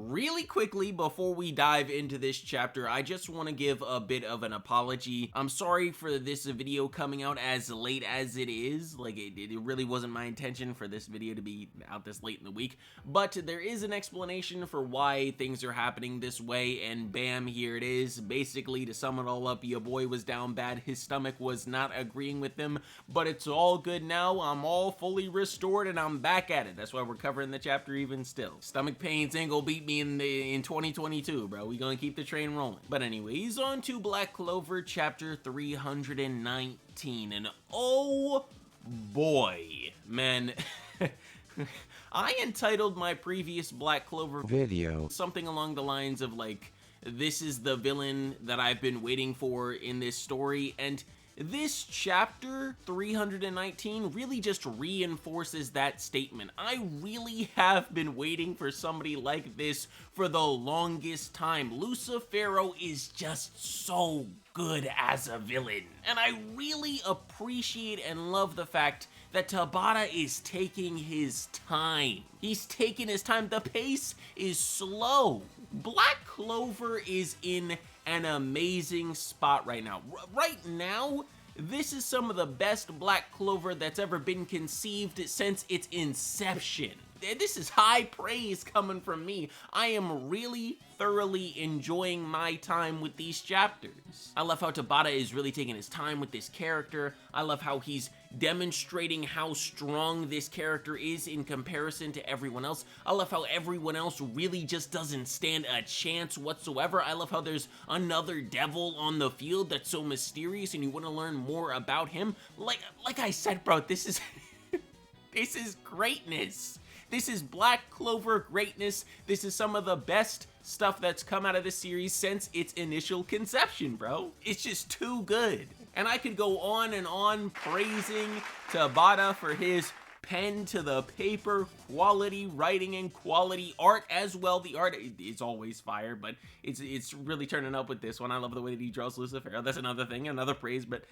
Really quickly, before we dive into this chapter, I just want to give a bit of an apology. I'm sorry for this video coming out as late as it is. Like, it really wasn't my intention for this video to be out this late in the week, but there is an explanation for why things are happening this way, and bam, here it is. Basically, to sum it all up, your boy was down bad. His stomach was not agreeing with him, but it's all good now. I'm all fully restored, and I'm back at it. That's why we're covering the chapter even still. Stomach pains ain't gonna beat me in 2022, bro. We gonna keep the train rolling. But anyways, on to Black Clover chapter 319, and oh boy, man. I entitled my previous Black Clover video something along the lines of like, this is the villain that I've been waiting for in this story, and this chapter 319 really just reinforces that statement. I really have been waiting for somebody like this for the longest time. Lucifero is just so good as a villain, and I really appreciate and love the fact that Tabata is taking his time. He's taking his time. The pace is slow. Black Clover is in an amazing spot right now. Right now, this is some of the best Black Clover that's ever been conceived since its inception. This is high praise coming from me. I am really thoroughly enjoying my time with these chapters. I love how Tabata is really taking his time with this character. I love how he's demonstrating how strong this character is in comparison to everyone else. I love how everyone else really just doesn't stand a chance whatsoever. I love how there's another devil on the field that's so mysterious and you want to learn more about him. Like I said, bro, this is this is greatness. This is Black Clover greatness. This is some of the best stuff that's come out of this series since its initial conception, bro. It's just too good. And I could go on and on praising Tabata for his pen to the paper quality writing and quality art as well. The art is always fire, but it's really turning up with this one. I love the way that he draws Lucifero. That's another thing, another praise, but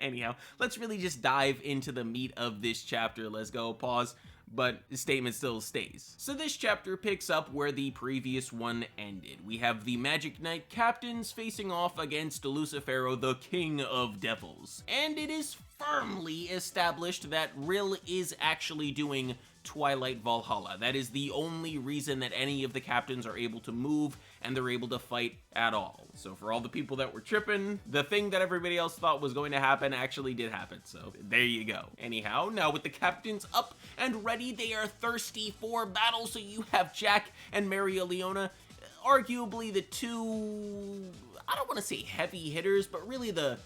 anyhow, let's really just dive into the meat of this chapter. Let's go, pause. But the statement still stays. So this chapter picks up where the previous one ended. We have the Magic Knight captains facing off against Lucifero, the King of Devils. And it is firmly established that Rill is actually doing Twilight Valhalla. That is the only reason that any of the captains are able to move and they're able to fight at all. So for all the people that were tripping, the thing that everybody else thought was going to happen actually did happen. So there you go. Anyhow, now with the captains up and ready, they are thirsty for battle. So you have Jack and Maria Leona, arguably the two, I don't want to say heavy hitters, but really the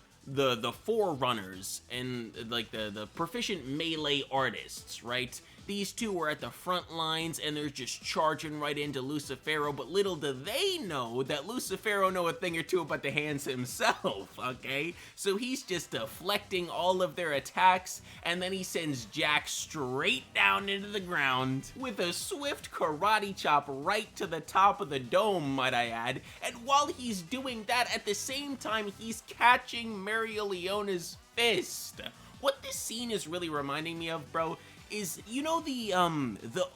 forerunners and like the proficient melee artists, right? These two are at the front lines and they're just charging right into Lucifero, but little do they know that Lucifero know a thing or two about the hands himself, okay? So he's just deflecting all of their attacks, and then he sends Jack straight down into the ground with a swift karate chop right to the top of the dome, might I add. And while he's doing that, at the same time, he's catching Maria Leona's fist. What this scene is really reminding me of, bro, is, you know, the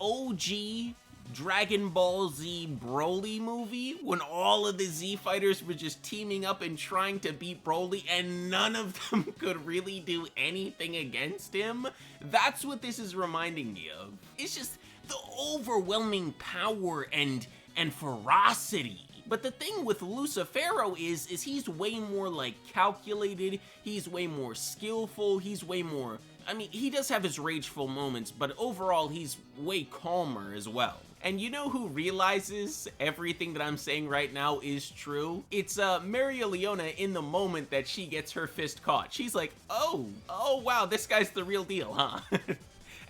OG Dragon Ball Z Broly movie, when all of the Z fighters were just teaming up and trying to beat Broly and none of them could really do anything against him? That's what this is reminding me of. It's just the overwhelming power and ferocity. But the thing with Lucifero is he's way more like calculated, he's way more skillful, he's way more, I mean, he does have his rageful moments, but overall he's way calmer as well. And you know who realizes everything that I'm saying right now is true? It's Maria Leona in the moment that she gets her fist caught. She's like, oh wow, this guy's the real deal, huh?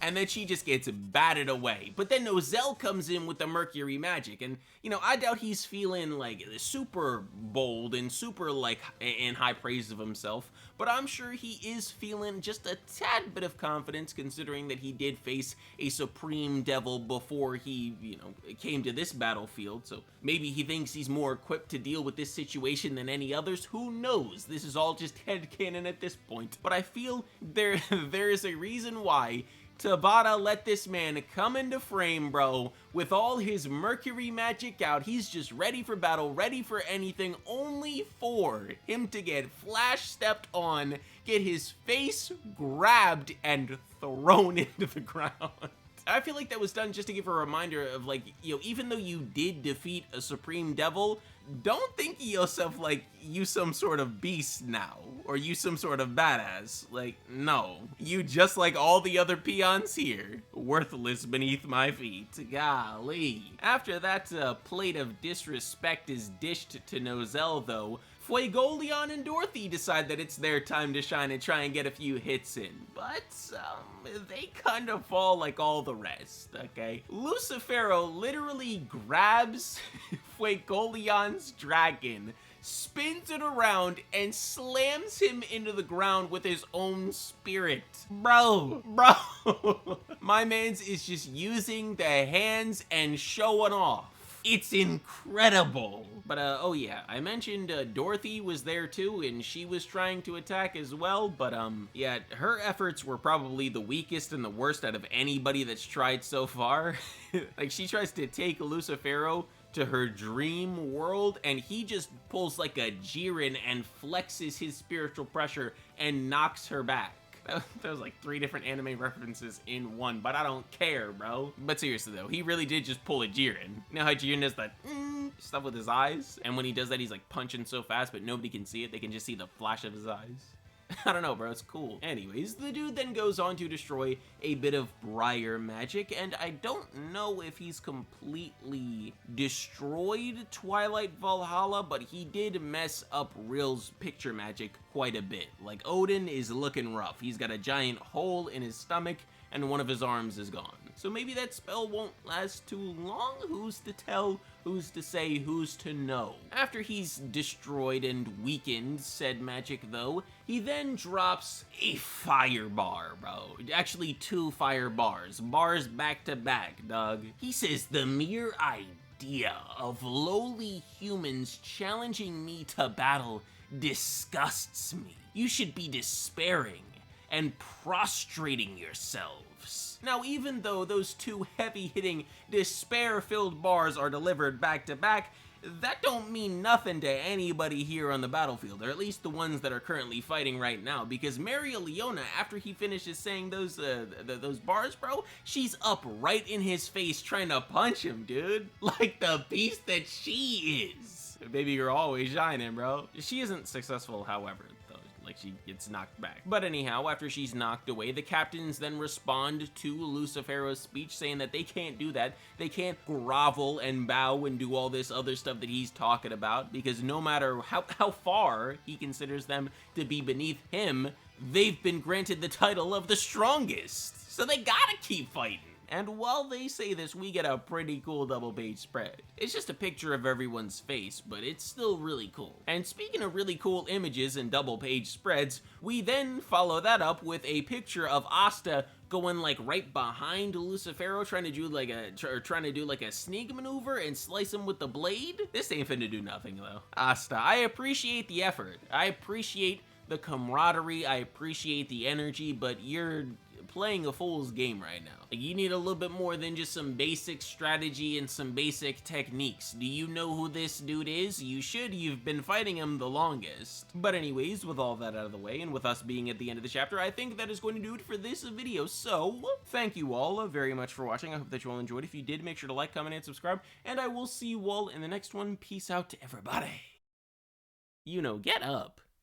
And then she just gets batted away. But then Nozel comes in with the Mercury magic, and, you know, I doubt he's feeling, like, super bold and super, like, in high praise of himself, but I'm sure he is feeling just a tad bit of confidence, considering that he did face a supreme devil before he, you know, came to this battlefield, so maybe he thinks he's more equipped to deal with this situation than any others. Who knows? This is all just headcanon at this point. But I feel there is a reason why Tabata let this man come into frame, bro, with all his Mercury magic out. He's just ready for battle, ready for anything, only for him to get flash stepped on, get his face grabbed, and thrown into the ground. I feel like that was done just to give a reminder of, like, you know, even though you did defeat a supreme devil, don't think of yourself like you some sort of beast now, or you some sort of badass. Like, no. You just like all the other peons here, worthless beneath my feet. Golly. After that plate of disrespect is dished to Nozel, though, Fuegoleon and Dorothy decide that it's their time to shine and try and get a few hits in, but they kind of fall like all the rest, okay? Lucifero literally grabs Fuegoleon's dragon, spins it around, and slams him into the ground with his own spirit. Bro. My man's is just using the hands and showing off. It's incredible. But, oh yeah, I mentioned Dorothy was there too, and she was trying to attack as well, but, yeah, her efforts were probably the weakest and the worst out of anybody that's tried so far. Like, she tries to take Lucifero to her dream world, and he just pulls like a Jiren and flexes his spiritual pressure and knocks her back. That was like 3 different anime references in one, but I don't care, bro. But seriously though, he really did just pull a Jiren. You know how Jiren does that stuff with his eyes? And when he does that, he's like punching so fast, but nobody can see it. They can just see the flash of his eyes. I don't know, bro, it's cool. Anyways, the dude then goes on to destroy a bit of Briar magic, and I don't know if he's completely destroyed Twilight Valhalla, but he did mess up Real's picture magic quite a bit. Like, Odin is looking rough. He's got a giant hole in his stomach, and one of his arms is gone. So maybe that spell won't last too long? Who's to tell? Who's to say? Who's to know? After he's destroyed and weakened said magic though, he then drops a fire bar, bro. Actually 2 fire bars. Bars back to back, dog. He says the mere idea of lowly humans challenging me to battle disgusts me. You should be despairing and prostrating yourselves. Now, even though those 2 heavy-hitting, despair-filled bars are delivered back-to-back, that don't mean nothing to anybody here on the battlefield, or at least the ones that are currently fighting right now, because Maria Leona, after he finishes saying those bars, bro, she's up right in his face trying to punch him, dude. Like the beast that she is. Baby girl always shining, bro. She isn't successful, however. Like, she gets knocked back. But anyhow, after she's knocked away, the captains then respond to Lucifero's speech saying that they can't do that. They can't grovel and bow and do all this other stuff that he's talking about, because no matter how far he considers them to be beneath him, they've been granted the title of the strongest. So they gotta keep fighting. And while they say this, we get a pretty cool double-page spread. It's just a picture of everyone's face, but it's still really cool. And speaking of really cool images and double-page spreads, we then follow that up with a picture of Asta going like right behind Lucifero, trying to do like a sneak maneuver and slice him with the blade. This ain't finna do nothing though. Asta, I appreciate the effort. I appreciate the camaraderie. I appreciate the energy, but you're playing a fool's game right now. Like, you need a little bit more than just some basic strategy and some basic techniques. Do you know who this dude is? You should. You've been fighting him the longest. But anyways, with all that out of the way, and with us being at the end of the chapter, I think that is going to do it for this video. So, thank you all very much for watching. I hope that you all enjoyed. If you did, make sure to like, comment, and subscribe, and I will see you all in the next one. Peace out to everybody. You know, get up.